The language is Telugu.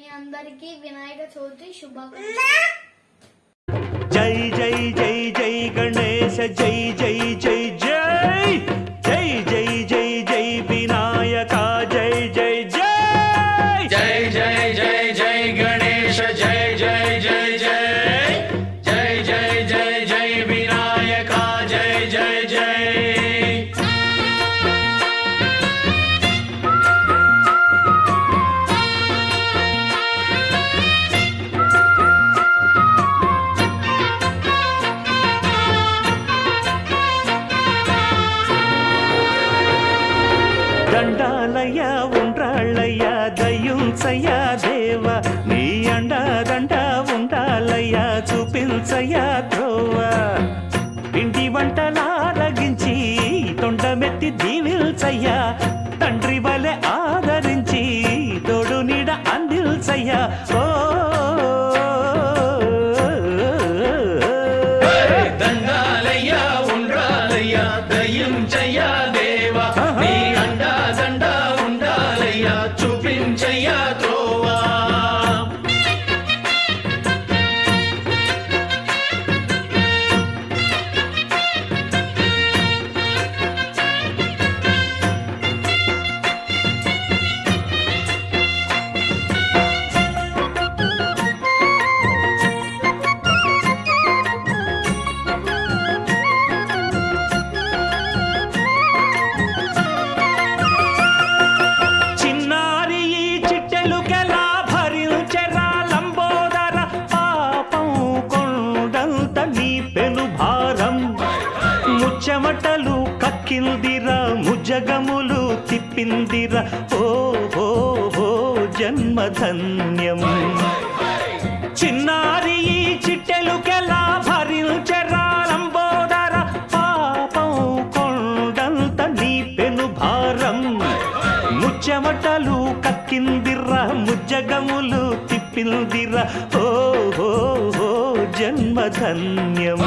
మీ అందరికీ వినాయక చవితి శుభాకాంక్షలు. జై జై జై జై గణేశ జై జై జై జై జై జై జై జై వినాయక జై జై జై జై జై జై జై గణేశ జై జై జై జై జై జై జై జై వినాయక జై జై జై దండాలయ్య ఉండ్రాళ్ళయ్య దయ్యుంచయ్య దేవ నీ అండదండ ఉండాలయ్య చూపించయ్య త్రోవ పిండి వంటలారగించి తొండమెత్తి దీవిల్చయ్య తండ్రి వలె ఆదరించి తోడు నీడ అందిల్చయ్య ఓ దండాలయ్య ఉండ్రాలయ్య దయ్యుంచయ్య దేవ నీ అండా దండ ఉండాలయ్య చూపించయ్య త్రోవా చిన్నారి ఈ చిట్టెలుకెలా భరించెరా లంబోదర పాపం కొండంత నీ పెను భారం ముచ్చమటలు కక్కిందిరా ముజగములు తిప్పిందిరా ఓ ఓ ఓ జన్మధన్యం చిన్నారి ఈ చిట్టెలుకెలా భరించెరా లంబోదర పాపం కొండంత నీ పెను భారం ముచ్చమటలు కక్కిందిరా ముజ్జగములు తిప్పిందిరా ఓ ఓ ఓ జన్మధన్యం